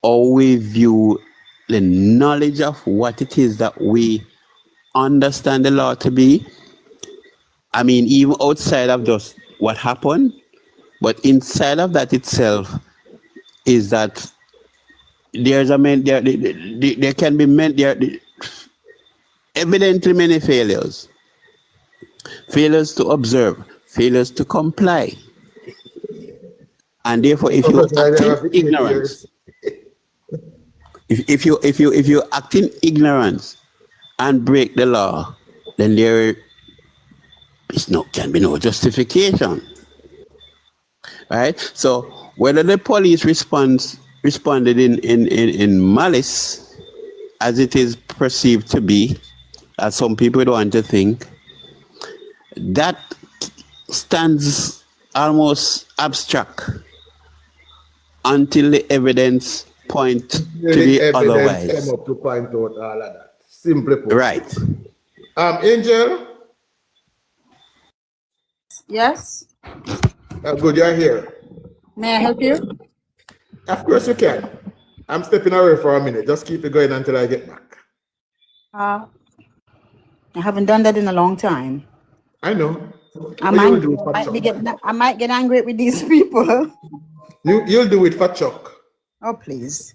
how we view the knowledge of what it is that we understand the law to be. I mean, even outside of just what happened, but inside of that itself is that there's a man there can be evidently many failures to observe, failures to comply, and therefore, if you act in ignorance, if you act in ignorance and break the law, then there is can be no justification, right? So whether the police responded in malice, as it is perceived to be, as some people don't want to think, that stands almost abstract until the evidence point to the otherwise. Come up to point out all of that. Simply put. Right. Angel? Yes? Good, you're here. May I help you? Of course you can. I'm stepping away for a minute. Just keep it going until I get back. I haven't done that in a long time. I know. I might get angry with these people. You'll do it for Chuck. Oh, please.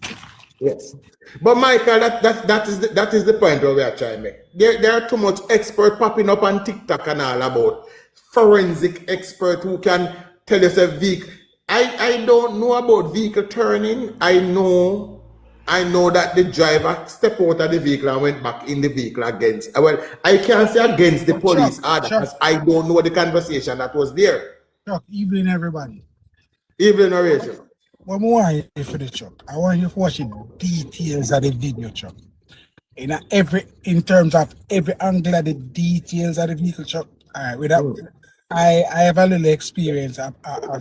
Yes. But Michael, that is the point where we are trying to make. There are too much expert popping up on TikTok and all about forensic expert who can tell us a vehicle. I don't know about vehicle turning. I know that the driver stepped out of the vehicle and went back in the vehicle against. Well, I can't say against the police because I don't know the conversation that was there. Chuck, evening everybody. Evening, Horatio. What more I want you for the Chuck? I want you to watch the details of the video, Chuck. In terms of every angle of the details of the vehicle, Chuck. All right, I have a little experience of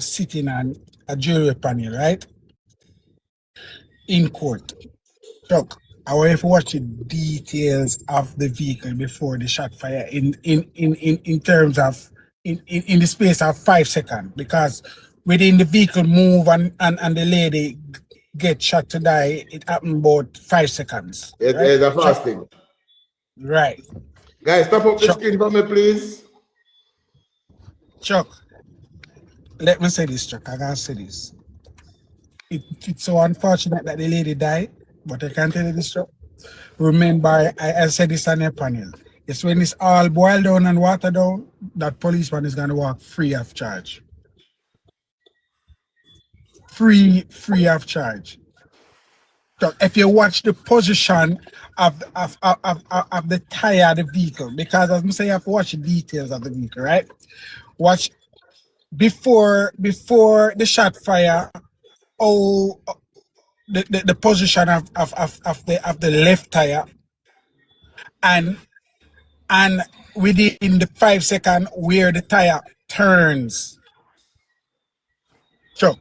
sitting on a jury panel, right? In court. Chuck, I want you to watch the details of the vehicle before the shot fire in terms of in the space of 5 seconds, because within the vehicle move and the lady get shot to die, it happened about 5 seconds. It is a fast thing. Right. Guys, stop up the screen for me, please. Chuck, let me say this, Chuck. I gotta say this. It's so unfortunate that the lady died, but I can't tell you this, Chuck. Remember, I said this on your panel. It's when it's all boiled down and watered down, that policeman is gonna walk free of charge. Free of charge. So if you watch the position of the tire of the vehicle, because as I say, you have to watch the details of the vehicle, right? Watch before the shot fire, the position of the left tire, and within the 5 seconds where the tire turns. Chuck.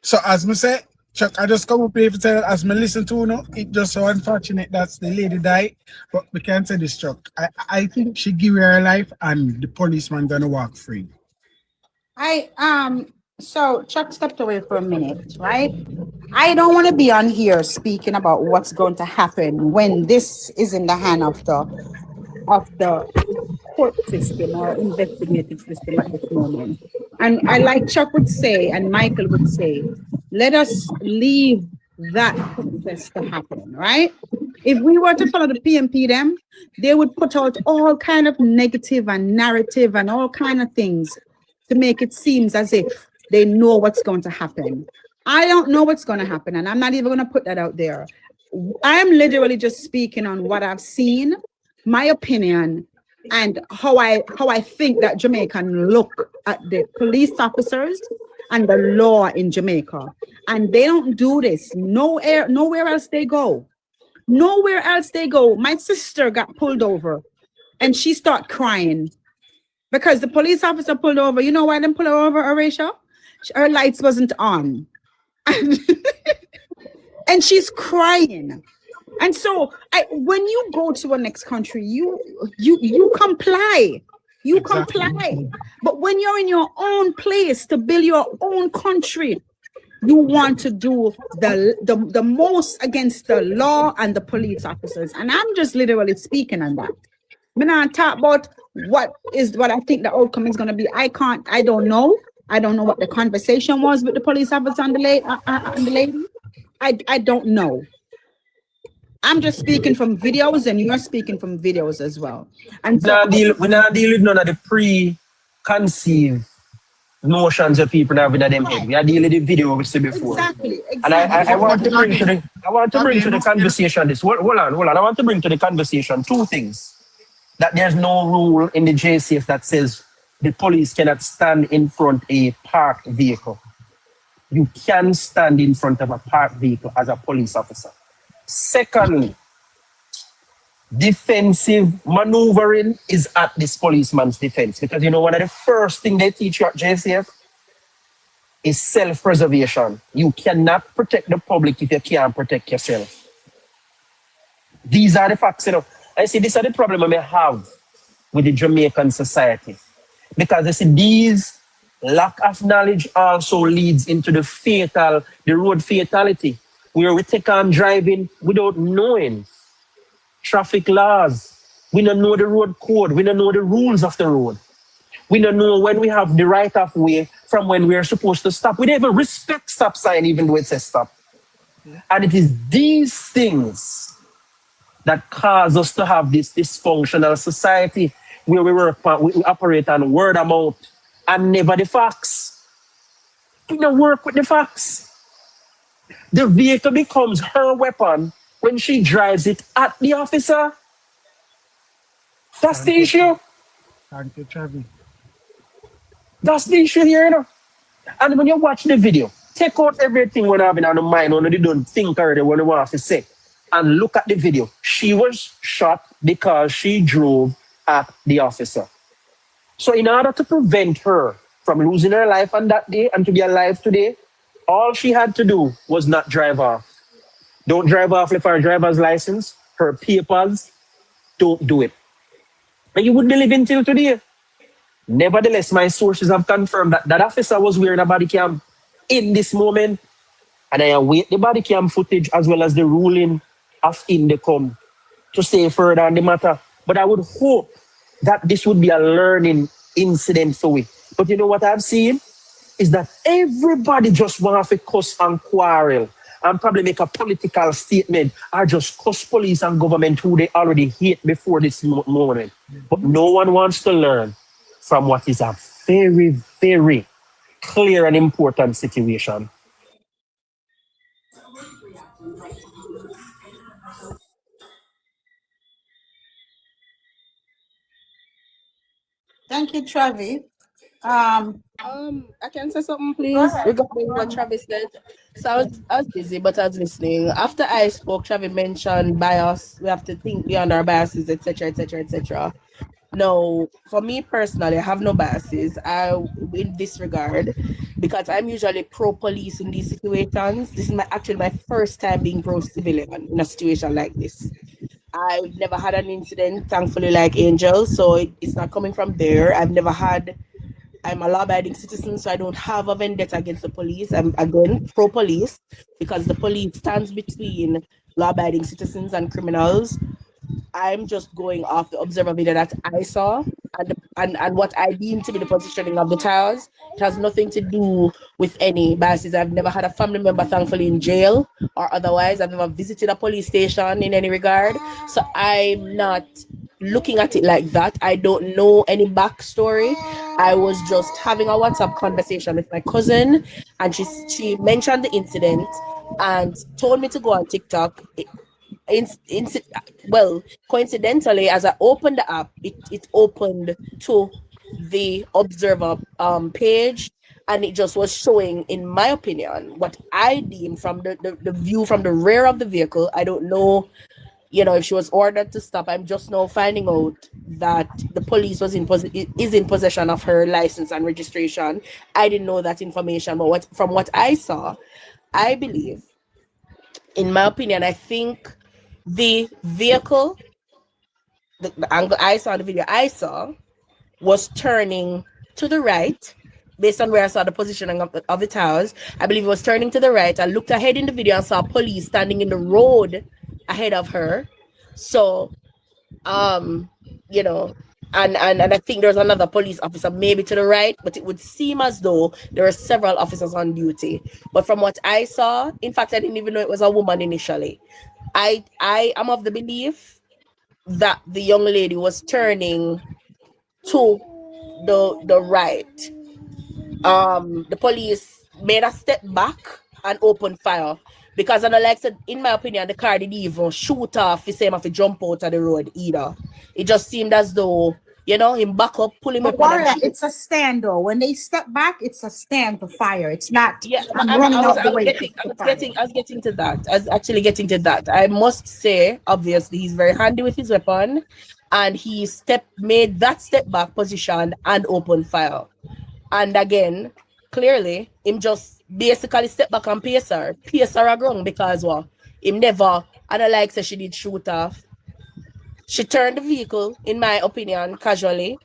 So as I say, Chuck, I just come up here to tell as I listen to it just so unfortunate that the lady died, but we can't say this, Chuck. I think she give her life and the policeman gonna walk free. So Chuck stepped away for a minute, right? I don't want to be on here speaking about what's going to happen when this is in the hand of the court system or investigative system at this moment. And I like Chuck would say, and Michael would say, let us leave that process to happen, right? If we were to follow the PMP them, they would put out all kind of negative and narrative and all kind of things to make it seem as if they know what's going to happen. I don't know what's going to happen, and I'm not even going to put that out there. I am literally just speaking on what I've seen, my opinion, and how I think that Jamaican look at the police officers and the law in Jamaica. And they don't do this nowhere else they go. Nowhere else they go. My sister got pulled over and she started crying because the police officer pulled over. You know why they pull her over, Horatio? Her lights wasn't on. And she's crying. And so when you go to a next country, you comply. You comply. But when you're in your own place to build your own country, You want to do the most against the law and the police officers. And I'm just literally speaking on that. When I talk about what I think the outcome is going to be, I don't know. I don't know what the conversation was with the police officer and the lady. I don't know. I'm just speaking from videos, and you're speaking from videos as well. And so we not deal with none of the preconceived notions of people have in them head. We are dealing with the video we see before. Exactly. And I want to bring to the conversation this. Hold on. I want to bring to the conversation two things. That there's no rule in the JCF that says the police cannot stand in front of a parked vehicle. You can stand in front of a parked vehicle as a police officer. Secondly, defensive maneuvering is at this policeman's defense, because you know one of the first things they teach you at JCF is self-preservation. You cannot protect the public if you can't protect yourself. These are the facts, you know. I see these are the problem I may have with the Jamaican society, because I see these lack of knowledge also leads into the road fatality, where we take on driving without knowing traffic laws. We don't know the road code. We don't know the rules of the road. We don't know when we have the right of way from when we are supposed to stop. We don't even respect stop sign even though it says stop. And it is these things that cause us to have this dysfunctional society where we operate on word of mouth and never the facts. We don't work with the facts. The vehicle becomes her weapon when she drives it at the officer. That's the issue. Thank you, Travis. That's the issue here, you know. And when you watch the video, take out everything when having on the mind, when you don't think already what you want to say, and look at the video. She was shot because she drove at the officer. So in order to prevent her from losing her life on that day and to be alive today, all she had to do was not drive off. Don't drive off with her driver's license, her papers, don't do it. And you wouldn't live until today. Nevertheless, my sources have confirmed that that officer was wearing a body cam in this moment. And I await the body cam footage as well as the ruling of INDECOM to say further on the matter. But I would hope that this would be a learning incident for we. But you know what I've seen? Is that everybody just wants to cuss and quarrel and probably make a political statement or just cuss police and government who they already hate before this moment. But no one wants to learn from what is a very, very clear and important situation. thank you, Travi. I can say something, please, regarding what Travis said. So I was busy, but I was listening. After I spoke, Travis mentioned bias. We have to think beyond our biases, etc., etc., etc. No, for me personally, I have no biases. In this regard, because I'm usually pro police in these situations. This is actually my first time being pro civilian in a situation like this. I've never had an incident, thankfully, like Angel, so it's not coming from there. I'm a law-abiding citizen, so I don't have a vendetta against the police. I'm, again, pro-police, because the police stands between law-abiding citizens and criminals. I'm just going off the observer video that I saw and what I deem to be the positioning of the towers. It has nothing to do with any biases. I've never had a family member, thankfully, in jail or otherwise. I've never visited a police station in any regard. So I'm not looking at it like that. I don't know any backstory. I was just having a WhatsApp conversation with my cousin, and she mentioned the incident and told me to go on TikTok. Well, coincidentally, as I opened the app, it opened to the Observer page, and it just was showing, in my opinion, what I deem from the view from the rear of the vehicle. I don't know, if she was ordered to stop. I'm just now finding out that the police is in possession of her license and registration. I didn't know that information, but from what I saw, I believe, in my opinion, I think the vehicle, the angle I saw in the video I saw, was turning to the right, based on where I saw the positioning of the towers. I believe it was turning to the right. I looked ahead in the video and saw police standing in the road ahead of her. So, you know, and I think there's another police officer maybe to the right, but it would seem as though there are several officers on duty. But from what I saw, in fact, I didn't even know it was a woman initially. I am of the belief that the young lady was turning to the right. The police made a step back and opened fire because, and like I said, in my opinion, the car didn't even shoot off the same if he jump out of the road either. It just seemed as though, you know, him back up, pull him But up. Warrior, it's a stand though. When they step back, it's a stand to fire. It's not. Yeah, I'm running out the way. I was getting to that. I was actually getting to that. I must say, obviously, he's very handy with his weapon, and he made that step back position and opened fire. And again, clearly, him just basically step back and pace her around because him never, and I like say she did shoot off. She turned the vehicle, in my opinion, casually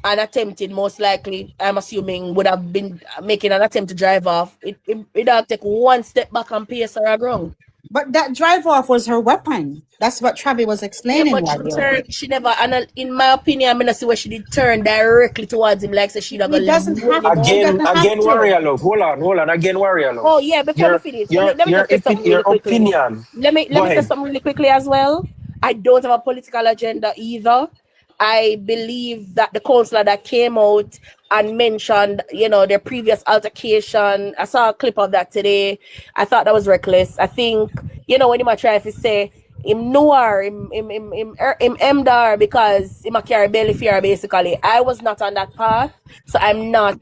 and attempted, most likely, I'm assuming, would have been making an attempt to drive off. It would take one step back and pace her around. But that drive off was her weapon. That's what Travi was explaining. Yeah, but she never, and in my opinion, I'm gonna see where she did turn directly towards him, like so she He doesn't have again, Warrior Love. Hold on, again, Warrior Love. Oh yeah, before I finish, let me just say something really quickly. Opinion. Let me say something really quickly as well. I don't have a political agenda either. I believe that the counselor that came out and mentioned, you know, their previous altercation, I saw a clip of that today. I thought that was reckless. I think, you know, when he try to say him noir, him MDR because him a carry belly fear basically. I was not on that path, so I'm not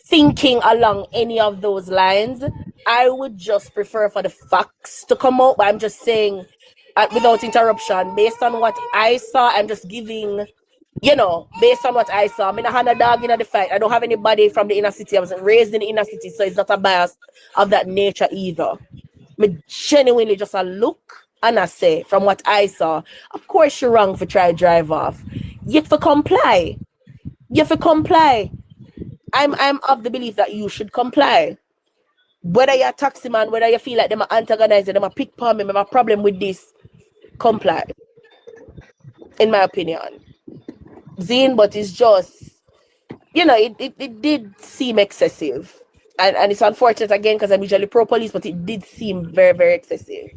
thinking along any of those lines. I would just prefer for the facts to come out, but I'm just saying without interruption, based on what I saw, I'm just giving, you know, based on what I saw. I mean, I had a dog in the fight. I don't have anybody from the inner city. I wasn't raised in the inner city, so it's not a bias of that nature either. Me genuinely just a look and I say, from what I saw, of course you're wrong for try drive off. You have to comply. I'm of the belief that you should comply. Whether you're a taxi man, whether you feel like them are antagonizing, them are pick palm, them have a problem with this, comply. In my opinion. Zine, but it's just, you know, it did seem excessive. And it's unfortunate again because I'm usually pro police, but it did seem very, very excessive.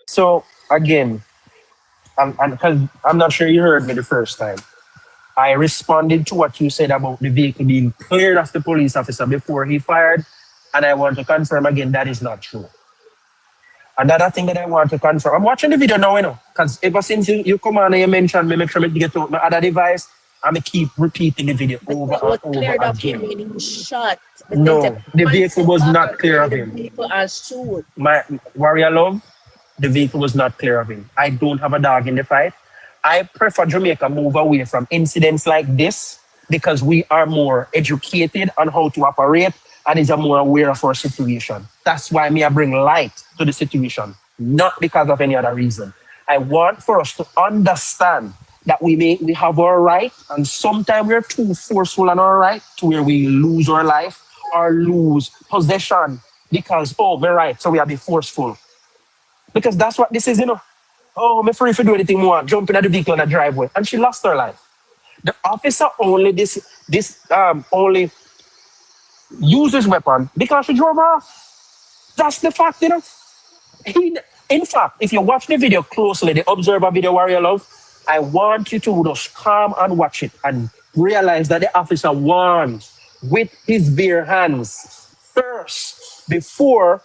So again, because I'm not sure you heard me the first time. I responded to what you said about the vehicle being cleared of the police officer before he fired, and I want to confirm again that is not true. Another thing that I want to confirm, I'm watching the video now, you know, because ever since you come on and you mentioned me, make sure me get out my other device, and I keep repeating the video over and over again. When he shot. No, the vehicle was not clear of him. My Warrior Love, the vehicle was not clear of him. I don't have a dog in the fight. I prefer Jamaica move away from incidents like this because we are more educated on how to operate and is more aware of our situation. That's why I bring light to the situation, not because of any other reason. I want for us to understand that we have our right, and sometimes we're too forceful on our right to where we lose our life or lose possession because, we're right, so we are be forceful. Because that's what this is, you know. Oh, I'm free to do anything more. Jump in the vehicle in the driveway. And she lost her life. The officer only only uses weapon because she drove off. That's the fact, you know. In fact, if you watch the video closely, the Observer video, Warrior Love, I want you to just calm and watch it and realize that the officer warns with his bare hands first before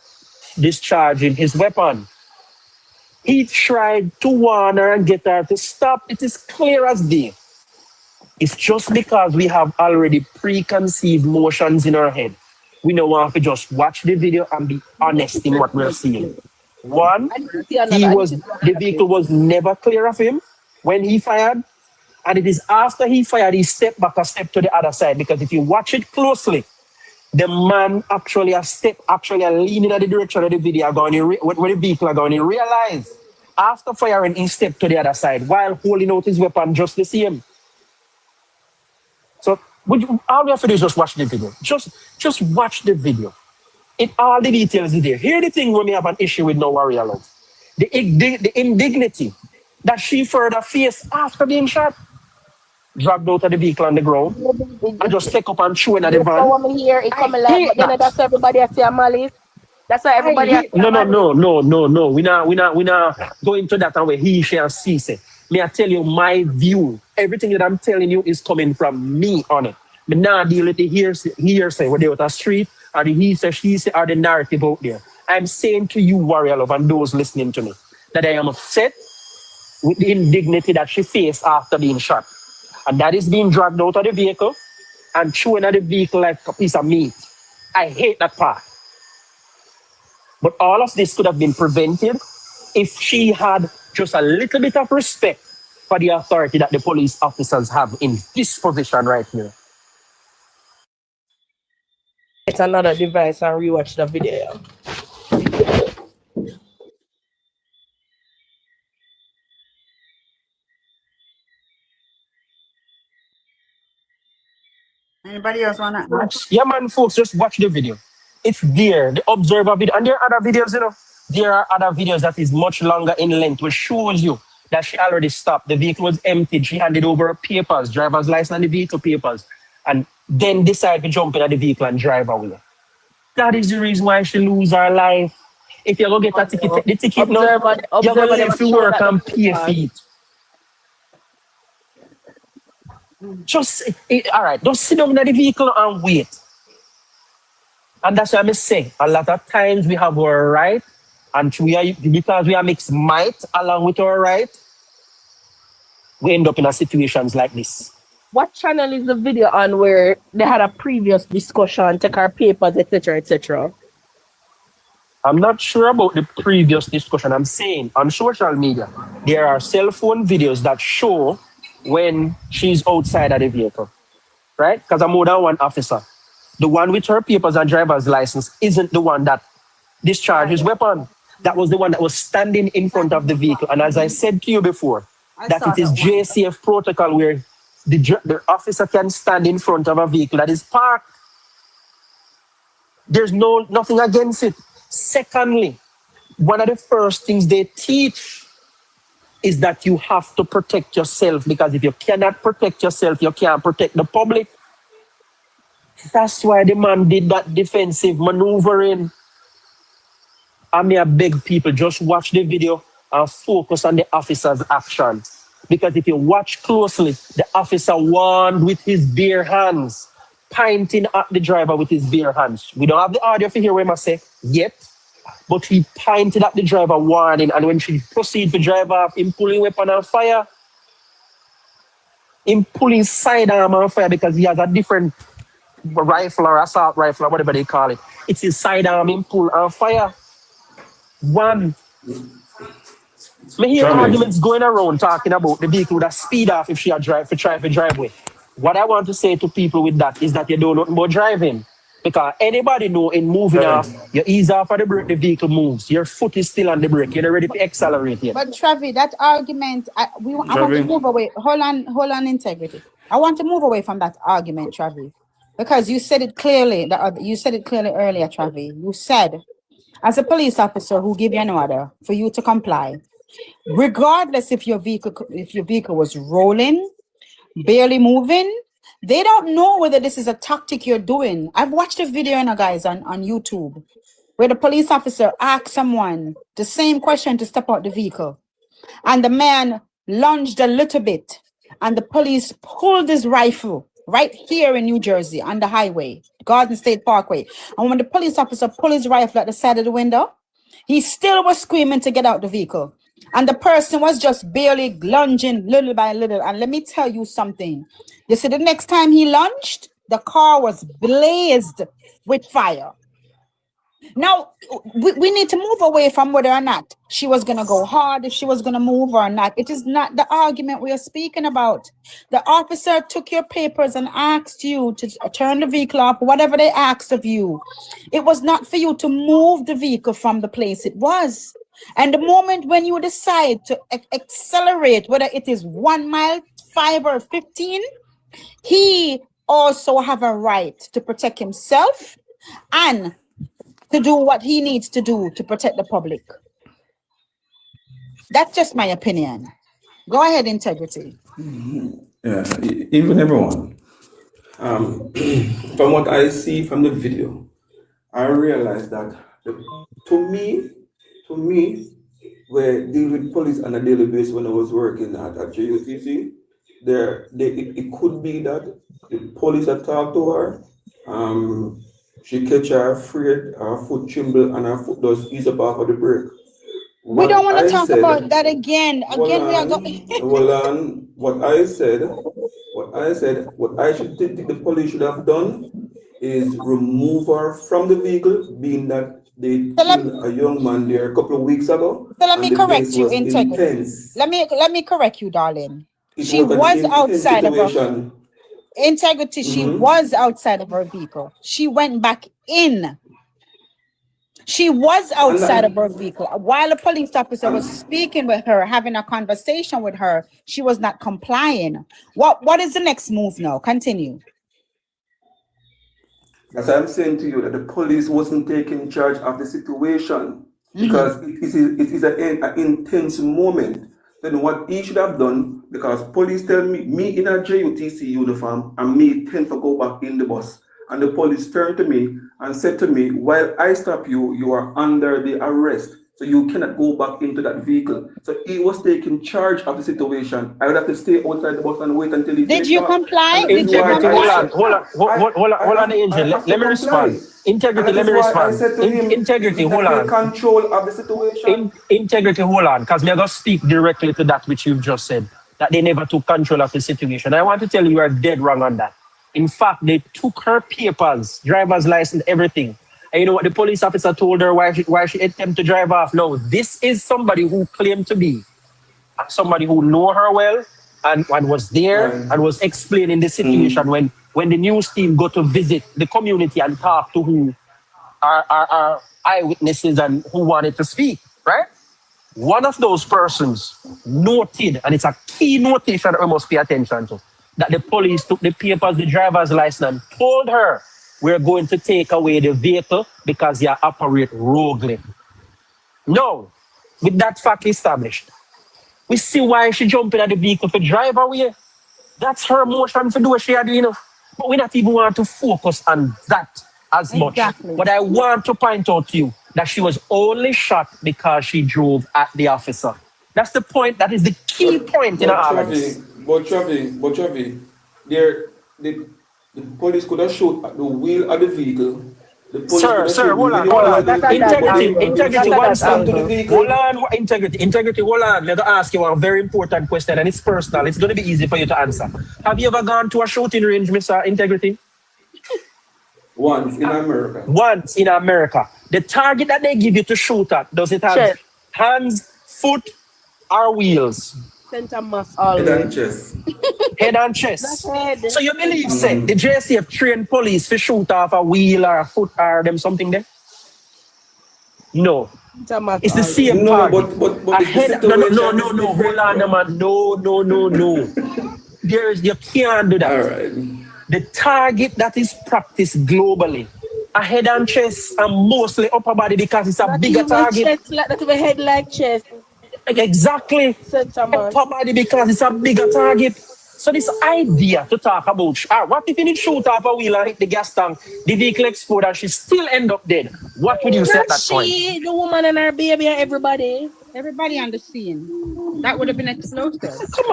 discharging his weapon. He tried to warn her and get her to stop. It is clear as day. It's just because we have already preconceived notions in our head. We don't want to just watch the video and be honest in what we're seeing. One, the vehicle was never clear of him when he fired. And it is after he fired, he stepped back a step to the other side. Because if you watch it closely, the man actually leaning at the direction of the video going where the vehicle are going. He realized after firing, he stepped to the other side while holding out his weapon just the same. All we have to do is just watch the video. Just watch the video. All the details is there. Here the thing when we have an issue with no warrior love. The indignity that she further faced after being shot, dragged out of the vehicle on the ground, and just take up and chew in the You van. know when me here, it I come alive, hate but you know that. that's why everybody has to malice. That's why everybody has to No. We not going to that and where he, she, and she say. Me, I tell you my view. Everything that I'm telling you is coming from me on it. Me not deal with the hearsay, whether with a street or the he say, she say, or the narrative out there. I'm saying to you, warrior love, and those listening to me, that I am upset with the indignity that she faced after being shot. And that is being dragged out of the vehicle and chewing at the vehicle like a piece of meat. I hate that part. But all of this could have been prevented if she had just a little bit of respect for the authority that the police officers have in this position right here. get another device and rewatch the video. Anybody else wanna add? Yeah, man, folks, just watch the video. It's there, the observer video. And there are other videos, There are other videos that is much longer in length, which shows you that she already stopped. The vehicle was emptied. She handed over her papers, driver's license and the vehicle papers, and then decided to jump in the vehicle and drive away. That is the reason why she lose her life. If you go get a ticket, take the ticket now. You're going to live to work and pay for it. All right, just sit down in the vehicle and wait. And that's what I say. A lot of times we have our right, and because we are mixed might along with our right, we end up in a situations like this. What channel is the video on where they had a previous discussion, take our papers, etc., etc.? I'm not sure about the previous discussion. I'm saying on social media, there are cell phone videos that show when she's outside of the vehicle, right? Because I'm more than one officer. The one with her papers and driver's license isn't the one that discharged his weapon. That was the one that was standing in front of the vehicle. And as I said to you before, that it is JCF protocol where the officer can stand in front of a vehicle that is parked. There's nothing against it. Secondly, one of the first things they teach is that you have to protect yourself, because if you cannot protect yourself, you can't protect the public. That's why the man did that defensive maneuvering. I may beg people, just watch the video and focus on the officer's action. Because if you watch closely, the officer warned with his bare hands, pointing at the driver with his bare hands. We don't have the audio for here where I say yet, but he pointed at the driver warning, and when she proceeded to drive off, him pulling weapon on fire, him pulling sidearm on fire because he has a different rifle or assault rifle or whatever they call it. It's his sidearm him pull on fire. One. I hear arguments going around talking about the vehicle would have speed off if she had try to drive with. What I want to say to people with that is that you don't know nothing about driving. Because anybody know in moving off, you ease off of the brake, the vehicle moves. Your foot is still on the brake. You're not ready to accelerate yet. But Travi, that argument, I want to move away. Hold on, integrity. I want to move away from that argument, Travi, because you said it clearly. You said it clearly earlier, Travi. You said, as a police officer who gave you an order for you to comply, regardless if your vehicle was rolling, barely moving, they don't know whether this is a tactic you're doing. I've watched a video, guys, on YouTube, where the police officer asked someone the same question to step out the vehicle, and the man lunged a little bit, and the police pulled his rifle right here in New Jersey on the highway, Garden State Parkway. And when the police officer pulled his rifle at the side of the window, he still was screaming to get out the vehicle. And the person was just barely lunging little by little. And let me tell you something. You see, the next time he lunged, the car was blazed with fire. Now, we need to move away from whether or not she was going to go hard, if she was going to move or not. It is not the argument we are speaking about. The officer took your papers and asked you to turn the vehicle off, whatever they asked of you. It was not for you to move the vehicle from the place it was. And the moment when you decide to accelerate, whether it is 1 mile, 5 or 15, he also have a right to protect himself and to do what he needs to do to protect the public. That's just my opinion. Go ahead, Integrity. Yeah, even everyone. From what I see from the video, I realize that to me, where deal with police on a daily basis when I was working at JUTC, it could be that the police had talked to her. She catch her afraid, her foot tremble, and her foot does ease up off of the brake. We don't want to talk about that again. Again, we are going. What I should think the police should have done is remove her from the vehicle, being that they killed a young man there a couple of weeks ago. So let me correct you, Integrity. Let me correct you, darling. She was outside of her Integrity. She was outside of her vehicle. She went back in. She was outside of her vehicle. While a police officer was speaking with her, having a conversation with her, she was not complying. What is the next move now? Continue. As I'm saying to you, that the police wasn't taking charge of the situation because it is an intense moment. Then what he should have done, because police tell me in a JUTC uniform, and me tend to go back in the bus. And the police turned to me and said to me, while I stop you, you are under the arrest. So you cannot go back into that vehicle. So he was taking charge of the situation. I would have to stay outside the bus and wait until he Did you comply? Integrity, hold on, Angel. Let me respond. Integrity, let me respond. Integrity, hold on. Control of the situation. Integrity, hold on. Because me going to speak directly to that which you've just said. That they never took control of the situation. I want to tell you are dead wrong on that. In fact, they took her papers, driver's license, everything. And you know what the police officer told her why she attempted to drive off? No, this is somebody who claimed to be somebody who know her well and was there and was explaining the situation when the news team go to visit the community and talk to who are eyewitnesses and who wanted to speak, right? One of those persons noted, and it's a key notation that we must pay attention to, that the police took the papers, the driver's license, and told her, we're going to take away the vehicle because you operate roguely. No, with that fact established, we see why she jumped in at the vehicle to drive away. That's her motion to do what she had, you know. But we not even want to focus on that as much. But I want to point out to you that she was only shot because she drove at the officer. That's the point. That is the key point in all of this. But Travi, the police could have shot at the wheel of the vehicle. Sir, hold on. Integrity, one stop. Hold on, integrity, hold on. Let me ask you a very important question, and it's personal. It's going to be easy for you to answer. Have you ever gone to a shooting range, Mr. Integrity? Once in America. Once in America. The target that they give you to shoot at, does it have hands, foot, or wheels? Center mass always. Head and chest. Head and chest. That's head. So you believe, say, the JCF trained police to shoot off a wheel or a foot or them something there? No. It's the same target. But head, no, hold on, man. No. You can't do that. All right. The target that is practiced globally, a head and chest and mostly upper body because it's a bigger target. Not even head like chest. Exactly. Upper body because it's a bigger target. So this idea to talk about, what if you need shoot off a wheel and hit the gas tank, the vehicle explode and she still end up dead? What would you say at that point? The woman and her baby and everybody. Everybody on the scene. That would have been explosive. Come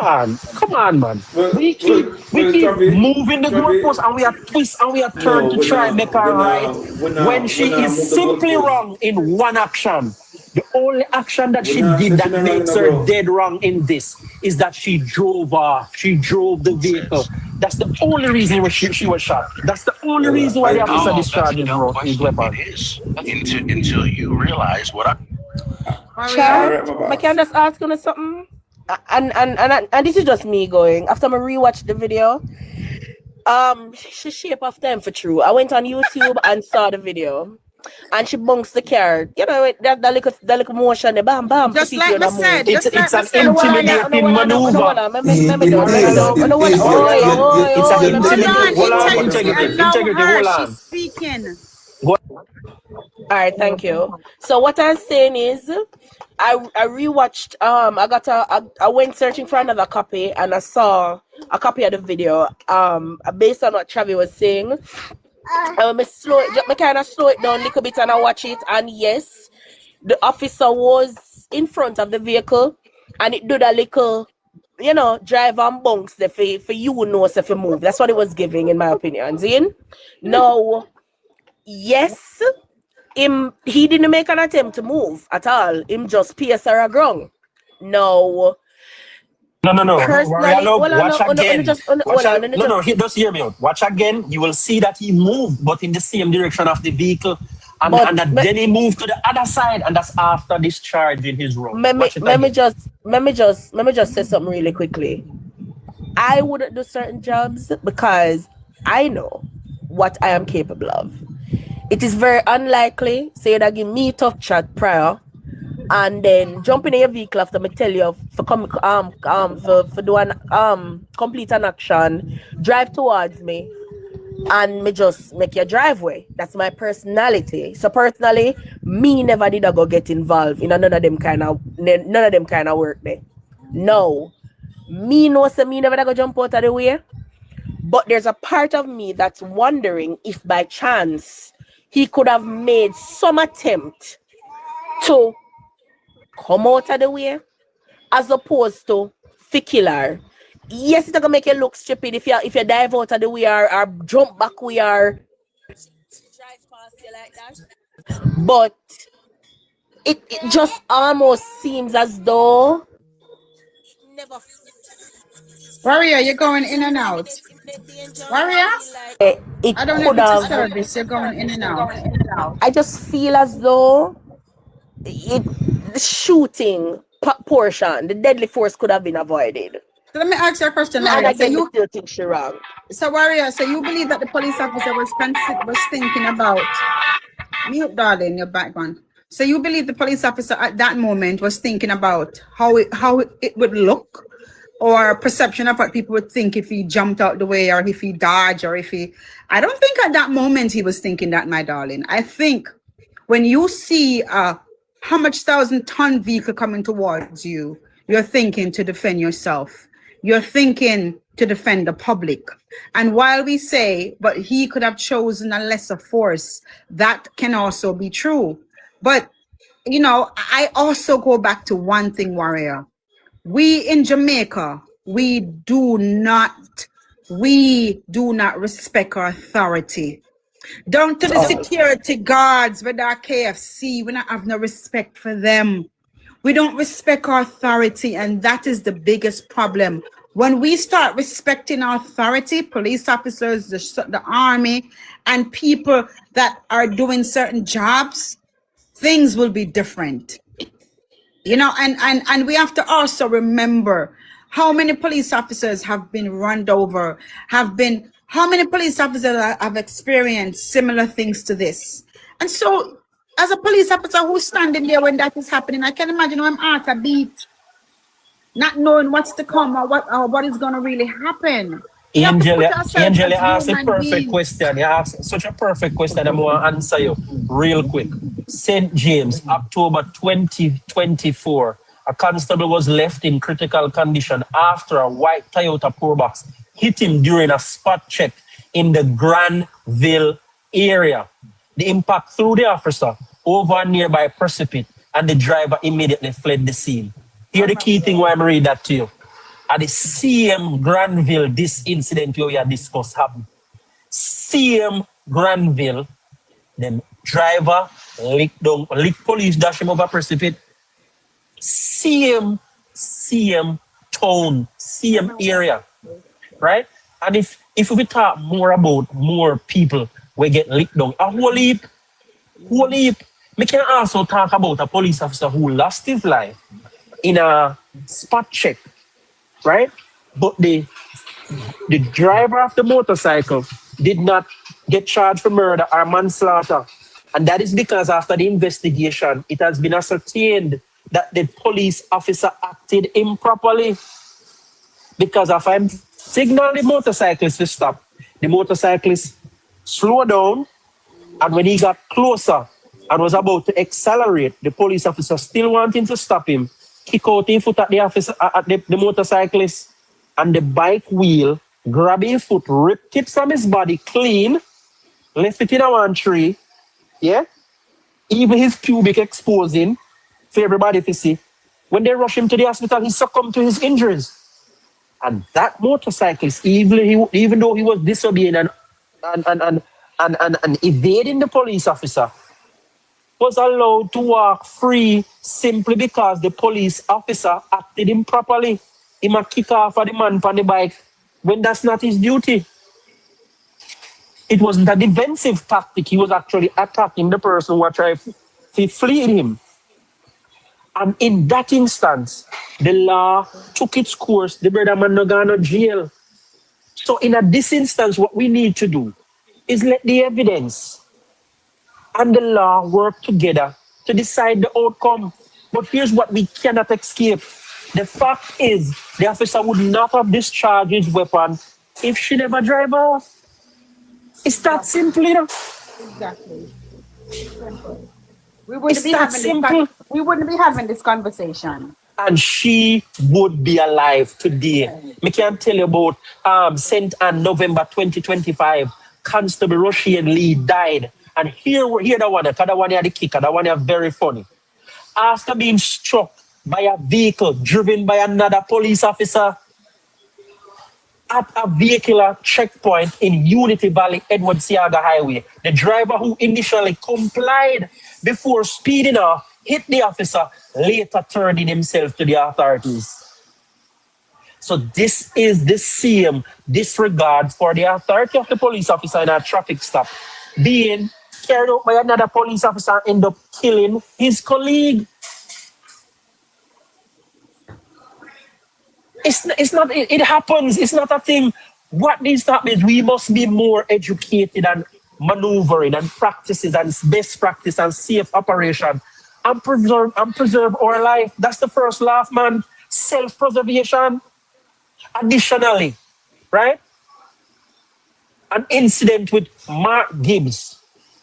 on, man. We keep moving the goalposts and we are twist and we are turned to try and make her right when she is simply wrong in one action. The only action that she did that makes her dead wrong in this is that she drove off. She drove the vehicle. That's the only reason why she was shot. That's the only reason why the officer discharged his weapon. It is until you realize what I can just ask you something. And this is just me going. After I rewatched the video, she shape of them for true. I went on YouTube and saw the video. and she bunks the car. You know, that little motion, the bam bam. Just like I said, It's just like I an said, intimidating maneuver. Let me done. It's an hold on, intimidating. Hold on, integrity, integrity, allow integrity. her. Hold She's on. speaking. All right, thank you. So what I'm saying is, I rewatched. I went searching for another copy, and I saw a copy of the video. Based on what Travis was saying, me kind of slow it down a little bit, and I watch it. And yes, the officer was in front of the vehicle, and it did a little, drive and bunks there for you know if you move. That's what it was giving, in my opinion. Zin? No, yes. He didn't make an attempt to move at all. Him just pierce her a ground. No. No. Personally, Watch again. just Just hear me out. Watch again. You will see that he moved, but in the same direction of the vehicle. And then he moved to the other side, and that's after discharging his road. Let me just say something really quickly. I wouldn't do certain jobs because I know what I am capable of. It is very unlikely, say that give me tough chat prior, and then jump in your vehicle after me tell you for do an complete an action, drive towards me, and me just make your driveway. That's my personality. So personally, me never did I go get involved in none of them kind of work there. No, me no say me never did I go jump out of the way. But there's a part of me that's wondering if by chance he could have made some attempt to come out of the way as opposed to kill. Yes, it's gonna make you look stupid if you dive out of the way or jump back we are drive past you like that. But it just almost seems as though it never. Warrior, you're going in and out. Warrior? I don't know if it's a service. You're going in and out. I just feel as though the shooting portion, the deadly force could have been avoided. So let me ask you a question, And Warrior. I still think she's wrong. So Warrior, so you believe that the police officer was thinking about mute, darling, your background. So you believe the police officer at that moment was thinking about how it would look, or perception of what people would think if he jumped out the way, or if he dodged, or if he... I don't think at that moment he was thinking that, my darling. I think when you see a 100,000-ton vehicle coming towards you, you're thinking to defend yourself. You're thinking to defend the public. And while we say, but he could have chosen a lesser force, that can also be true. But, I also go back to one thing, Warrior. We in Jamaica, we do not respect our authority. Down to the security guards with our KFC, we don't have no respect for them. We don't respect our authority, and that is the biggest problem. When we start respecting our authority, police officers, the army, and people that are doing certain jobs, things will be different. And we have to also remember how many police officers have been run over, how many police officers have experienced similar things to this. And so, as a police officer who's standing there when that is happening, I can imagine I'm at a beat, not knowing what's to come or what is going to really happen. Angel, you asked a perfect question. You asked such a perfect question. I'm going to answer you real quick. St. James, October 2024, a constable was left in critical condition after a white Toyota Probox hit him during a spot check in the Granville area. The impact threw the officer over a nearby precipice, and the driver immediately fled the scene. Here the key thing why I'm read that to you. At the same Granville, this incident we have discussed happened. Same Granville, then driver lick police dash him over precipice. Same town, same area, right? And if we talk more about more people we get licked down, a whole heap. We can also talk about a police officer who lost his life in a spot check, right? But the driver of the motorcycle did not get charged for murder or manslaughter. And that is because after the investigation, it has been ascertained that the police officer acted improperly. Because if I signal the motorcyclist to stop, the motorcyclist slowed down, and when he got closer and was about to accelerate, the police officer still wanting to stop him, kick out his foot at the officer at the motorcyclist, and the bike wheel grabbed his foot, ripped it from his body clean, left it in a one tree, yeah? Even his pubic exposing for everybody to see. When they rush him to the hospital, he succumbed to his injuries. And that motorcyclist, even though he was disobeying and evading the police officer, was allowed to walk free simply because the police officer acted improperly. He might kick off at the man on the bike when that's not his duty. It wasn't a defensive tactic. He was actually attacking the person who was trying to flee him. And in that instance, the law took its course. The brother man no gone to jail. So in this instance, what we need to do is let the evidence and the law work together to decide the outcome. But here's what we cannot escape. The fact is, the officer would not have discharged his weapon if she never drive off. It's that simple, you know? Exactly. We wouldn't be having this conversation. And she would be alive today. Me can tell you about St. Anne, November 2025. Constable Roshian Lee died. And here the one, because the one had the kicker, the one is very funny. After being struck by a vehicle driven by another police officer at a vehicular checkpoint in Unity Valley, Edward Siaga Highway, the driver who initially complied before speeding off hit the officer, later turning himself to the authorities. So this is the same disregard for the authority of the police officer in a traffic stop being carried out by another police officer and end up killing his colleague. It happens. It's not a thing. What needs to happen is we must be more educated and maneuvering and practices and best practice and safe operation and preserve our life. That's the first law, man. Self-preservation. Additionally, right? An incident with Mark Gibbs,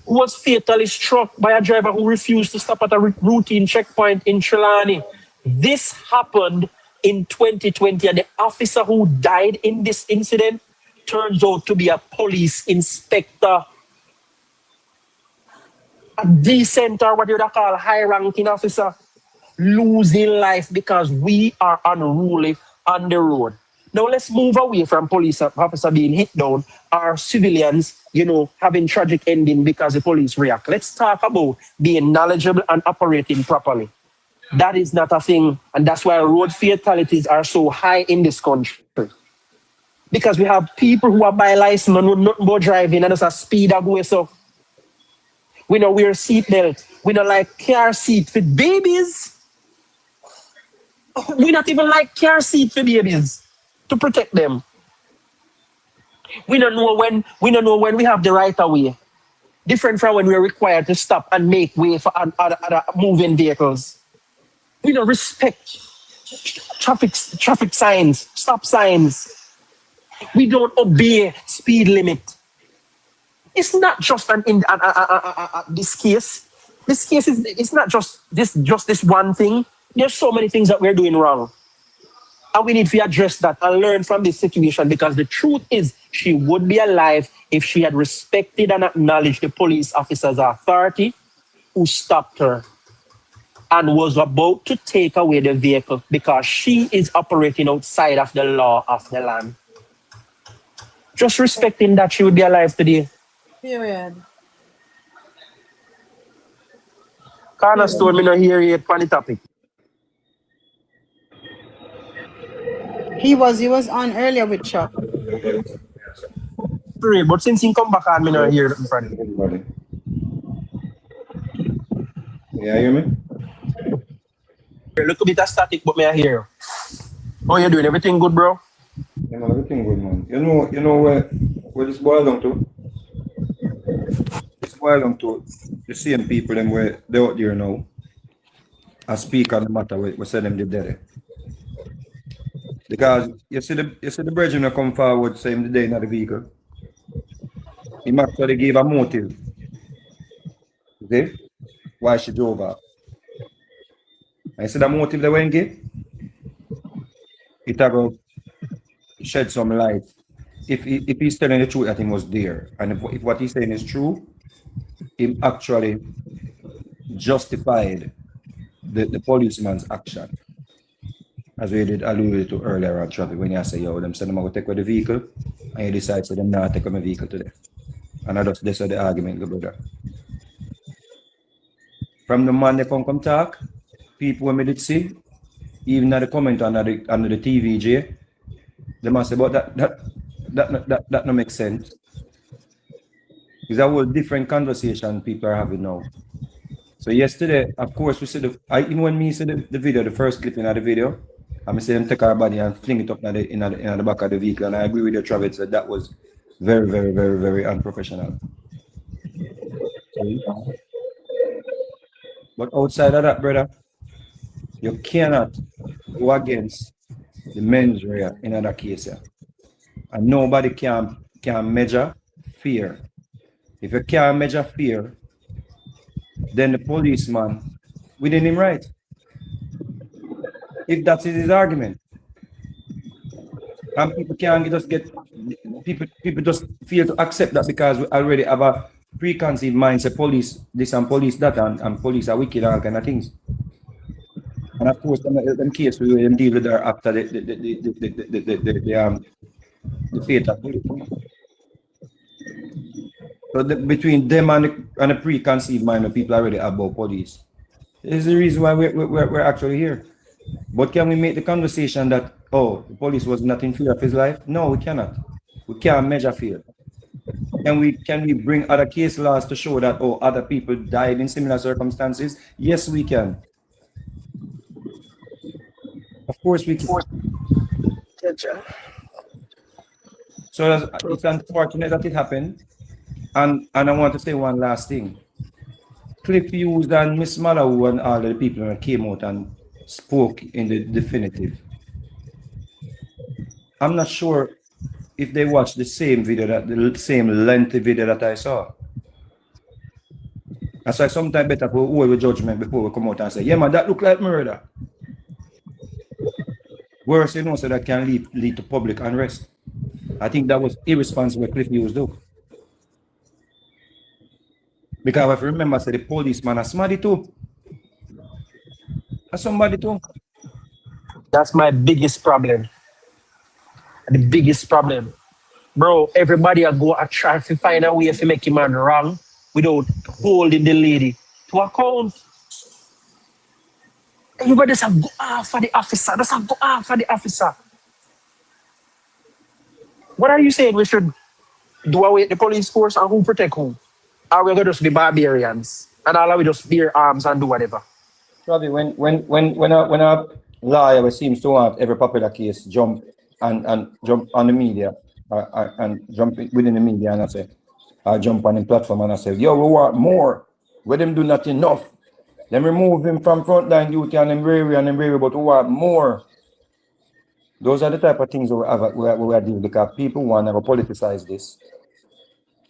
who was fatally struck by a driver who refused to stop at a routine checkpoint in Trelawney. This happened in 2020, and the officer who died in this incident turns out to be a police inspector. A decent, or what you would call high-ranking officer, losing life because we are unruly on the road. Now let's move away from police officer being hit down or civilians, having tragic ending because the police react. Let's talk about being knowledgeable and operating properly. That is not a thing, and that's why road fatalities are so high in this country. Because we have people who are by license and know nothing about driving and there's a speed that goes so. We don't wear seatbelt. We don't like car seat for babies. We not even like car seat for babies to protect them. We don't know when we have the right of way. Different from when we're required to stop and make way for other moving vehicles. We don't respect traffic signs, stop signs. We don't obey speed limit. It's not just this case. This case it's not just this one thing. There's so many things that we're doing wrong. And we need to address that and learn from this situation, because the truth is she would be alive if she had respected and acknowledged the police officer's authority who stopped her and was about to take away the vehicle because she is operating outside of the law of the land. Just respecting that, she would be alive today. Period. Cornerstone, me not hear yet on the topic. He was on earlier with Chuck. Great, but since he come back on, me not hear it in front of him. Yeah, you hear me? Look a bit of static, but me I hear you. How you doing? Everything good, bro? Yeah, man, everything good, man. You know where this boils down to? This boils down to the same people them where they out there now. I speak on the matter we say them the dead. Because you see the brethren that come forward saying the day in the vehicle. He actually gave a motive. See? Why she drove off. And you see the motive they went give? It will shed some light. If he's telling the truth that he was there, and if what he's saying is true, he actually justified the policeman's action. As we did alluded to earlier on traffic, when you say, yo, them say them go take away the vehicle, and you decide to them not take away my vehicle today. And that's how the argument go, brother. From the man they come talk, people when me did see, even at the comment under the TVJ, they must say, but that no make sense. It's a whole different conversation people are having now. So yesterday, of course, we see even when me see the video, the first clip in the video, I see them take our body and fling it up in the back of the vehicle, and I agree with you, Travis, that was very, very, very, very unprofessional. But outside of that, brother, you cannot go against the mens rea in other cases. And nobody can measure fear. If you can't measure fear, then the policeman within him right. If that is his argument. And people can't just get people just feel to accept that because we already have a preconceived mindset, police this and police that, and police are wicked and all kind of things. And of course, them case we will deal with her after the fate of police. So between them and the preconceived mind, people already about police. This is the reason why we're actually here. But can we make the conversation that, oh, the police was not in fear of his life? No, we cannot. We can't measure fear. Can we bring other case laws to show that, oh, other people died in similar circumstances? Yes, we can. Of course we can. So it's unfortunate that it happened. And I want to say one last thing. Cliff Hughes and Miss Malawu and all the people that came out and spoke in the definitive. I'm not sure if they watched the same video, the same lengthy video that I saw. That's why sometimes better for hold judgment before we come out and say, yeah, man, that look like murder. Worse, you know, so that can lead to public unrest. I think that was irresponsible what Cliff Hughes do. Because if you remember, say the policeman is somebody too. That's somebody too. That's my biggest problem. The biggest problem. Bro, everybody go and try to find a way to make a man wrong without holding the lady to account. Everybody just go after the officer. Just go after the officer. What are you saying? We should do away with the police force and who protect who? Or we're going to just be barbarians and all of we just bear arms and do whatever? Probably when a lawyer seems to want every popular case jump jump on the media and jump within the media and I say, jump on the platform and I say, yo, we want more. Where them do not enough. Then remove him from frontline duty and them bravery, but we want more. Those are the type of things we are doing because people want to politicize this.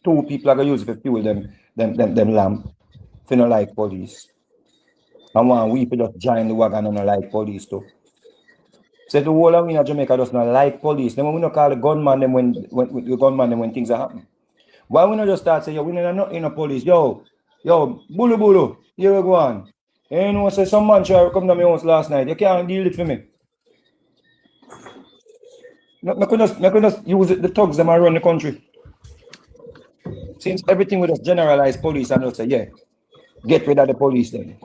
Two people are going to use it to fuel them lamp. If you don't like police. And one we just join the wagon and not like police too. So the whole of Jamaica does not like police. Then we don't call the gunman them when things are happening. Why we not just start saying, yo, we not in a police, yo, bulu, here we go on. You know, say some man try to come to my house last night. You can't deal it for me. I could just use the thugs them around the country. Since everything we just generalize police and just say, yeah, get rid of the police then.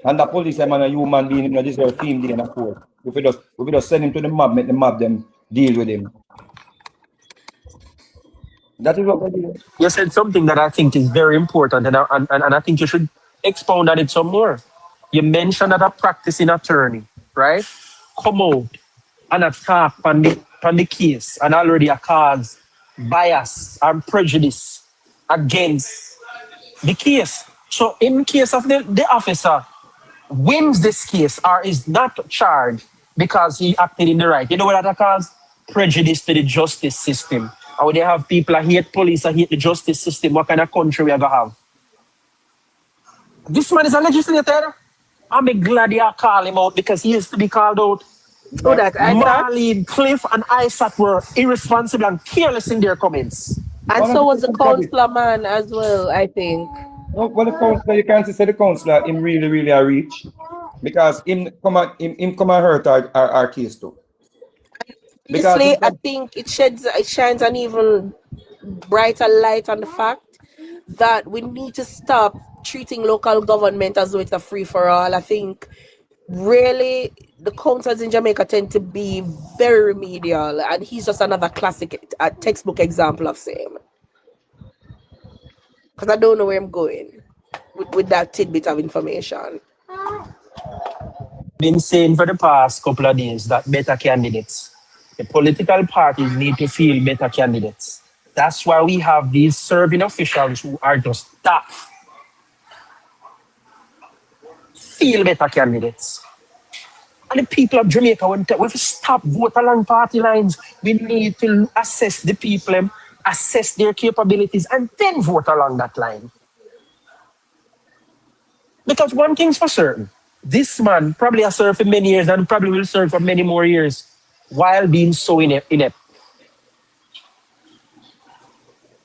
And the police them and a human being, you know, this is a theme day in a court. If we just send him to the mob, make the mob them deal with him. That is what we do. You said something that I think is very important and I think you should expound on it some more. You mentioned that a practicing attorney, right? Come out and attack on the case and already a cause bias and prejudice against the case. So in case of the officer wins this case or is not charged because he acted in the right, you know what that causes? Prejudice to the justice system. And when you have people that hate police and hate the justice system, what kind of country we are going to have? This man is a legislator. I'm glad you call him out because he used to be called out. So that I thought, Marlene, Cliff, and Isaac were irresponsible and careless in their comments. and so was the 100% Travis. councillor man as well, I think. No, well, the counselor, you can't say the counselor, him really a reach. Because him come and hurt our case too. Because Honestly, I think it shines an even brighter light on the fact that we need to stop treating local government as though it's a free-for-all. I think really the councils in Jamaica tend to be very remedial, and he's just another classic textbook example of same. Because I don't know where I'm going with that tidbit of information. Been saying for the past couple of days that better candidates, the political parties need to feel better candidates. That's why we have these serving officials who are just tough. Feel better candidates. And the people of Jamaica, we have to stop vote along party lines. We need to assess the people, assess their capabilities, and then vote along that line. Because one thing's for certain, this man probably has served for many years and probably will serve for many more years while being so inept.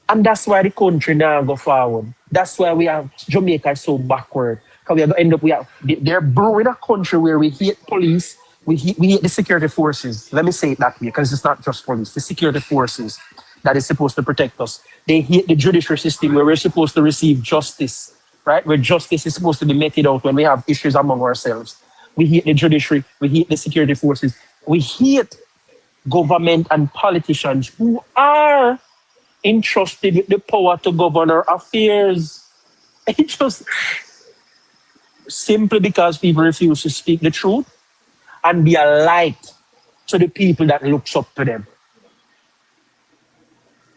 And that's why the country now go forward. That's why we have Jamaica is so backward. Because we are going to end up, they're brewing a country where we hate police, we hate the security forces. Let me say it that way, because it's not just police, the security forces that is supposed to protect us. They hate the judicial system where we're supposed to receive justice, right? Where justice is supposed to be meted out when we have issues among ourselves. We hate the judiciary, we hate the security forces, we hate government and politicians who are entrusted with the power to govern our affairs. It just simply because people refuse to speak the truth and be a light to the people that looks up to them.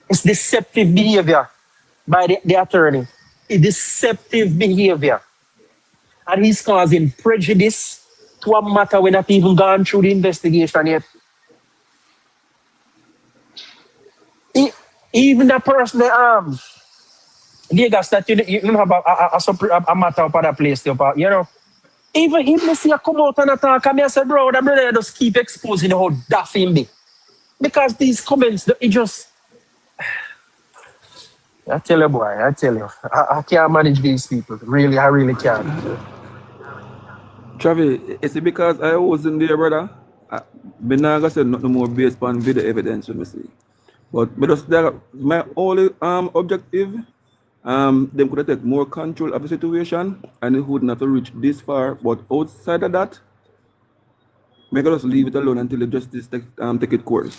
It's deceptive behavior by the attorney. It's deceptive behavior. And he's causing prejudice to a matter we're not even gone through the investigation yet. Even the person that Vegas that you have a matter of other place, you know. Even him, me see a come out and attack, and I said, bro, that brother just keep exposing how daft him be. Because these comments, it just... I tell you, boy, I tell you. I can't manage these people. Really, I really can't. Travi, is it because I wasn't there, brother? I'm not going to say nothing more based on video evidence, let me see. But just my only objective, them could have taken more control of the situation and it would not have reached this far. But outside of that, make us leave it alone until the justice take its course.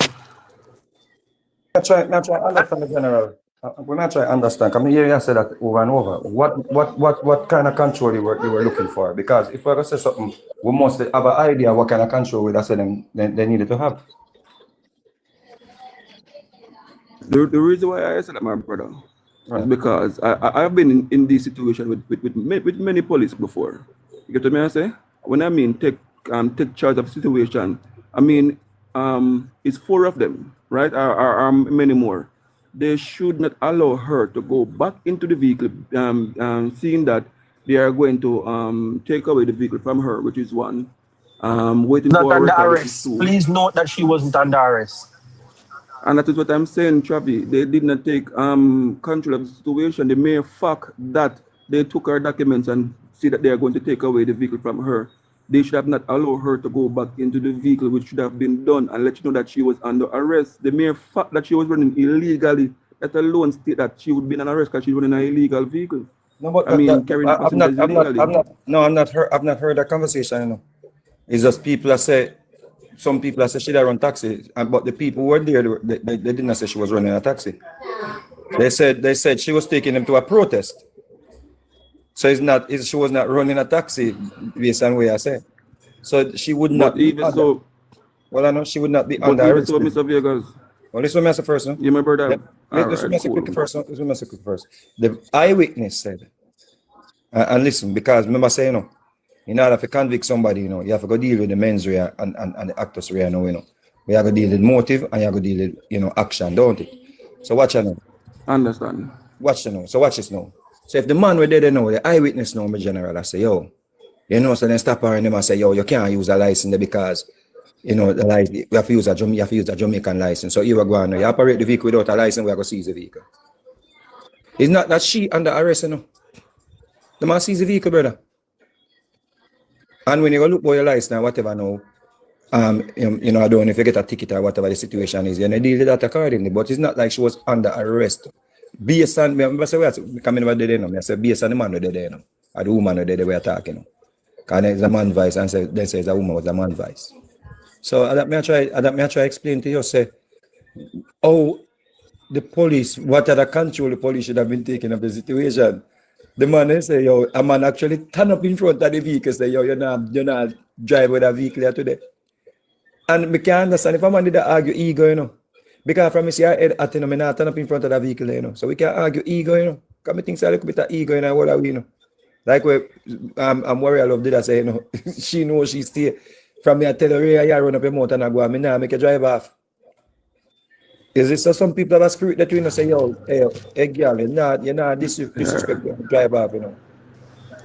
Not try understand the general. We're not trying to understand. Come here and say that over and over. What kind of control you were looking for? Because if we're going to say something, we must have an idea what kind of control we say they needed to have. The reason why I said that, my brother, is because I've been in this situation with many police before. You get what I say? When I mean take charge of the situation, I mean it's 4 of them, right? Or many more. They should not allow her to go back into the vehicle, seeing that they are going to take away the vehicle from her, which is 1. Waiting Not for under arrest. arrest. Please note that she wasn't under arrest. And that is what I'm saying, Travi. They did not take control of the situation. The mere fact that they took her documents and see that they are going to take away the vehicle from her, they should have not allowed her to go back into the vehicle, which should have been done, and let you know that she was under arrest. The mere fact that she was running illegally, that alone state that she would be under arrest because she's running an illegal vehicle. No, but carrying passengers illegally. I've not heard that conversation. You know, it's just people that say. Some people say she run taxi, but the people who were there, they didn't say she was running a taxi. They said she was taking them to a protest. So she was not running a taxi based on what I say. So she would not. But even so, well, I know she would not be under arrest. So, Mr. Vegas. Well, this one, Mr. First, no? Yeah, my brother. Yep. Let's Alright, say quick cool. first. Let's say quick first. The eyewitness said, and listen, because remember saying, in order to convict somebody, you have to go deal with the mens rea and the actus rea, We have to deal with motive and you have to deal with, action, don't it? So watch it now. Understand. Watch it now. So watch this now. So if the man were there now, the eyewitness now, my general, I say, yo, so then stop her and them and say, yo, you can't use a license there because, the license, you have to use a Jamaican license. So you are going, you operate the vehicle without a license, we are going to seize the vehicle. It's not that she under arrest, The man seize the vehicle, brother. And when you go look for your license and whatever now, I don't know if you get a ticket or whatever the situation is, you deal with that accordingly. But it's not like she was under arrest. Based on, I say, coming over there, I say, based on the man there, or the woman there we are talking. Because it's a man voice, and then says a woman was a man voice. So that may I try explain to you, say, how the police, what other control the police should have been taking of the situation. The man say, yo, a man actually turn up in front of the vehicle, say, yo, you're not drive with a vehicle here today. And we can understand if a man did argue ego, Because from his head, I not turn up in front of the vehicle, So we can argue ego, Because I think a little bit of ego in our world, Like I'm worried I love did I say, she knows she stay. From me, I tell her, I run up a motor and I go, I now make a drive off. Is it so some people have a spirit that say, yo, hey girl, you're not disrespect, drive off,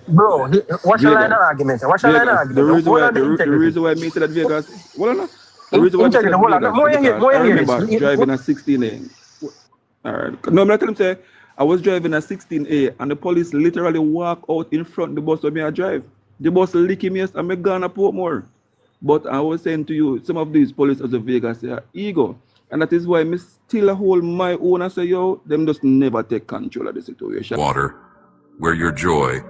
Bro, what's your line of Vegas. argument? What's your line of Vegas. The argument? reason Hold why on the the integrity. reason why I made that Vegas. Well, no. The reason why I said Integrity, hold on. Vegas More is because I hear remember this. driving a 16A. Alright. No, I'm not telling him say I was driving a 16A and the police literally walk out in front of the bus where I drive. The bus licking me and I gone up more. But I was saying to you, some of these police as a Vegas they are ego. And that is why I still hold my own and say, yo, them just never take control of the situation. Water, where your joy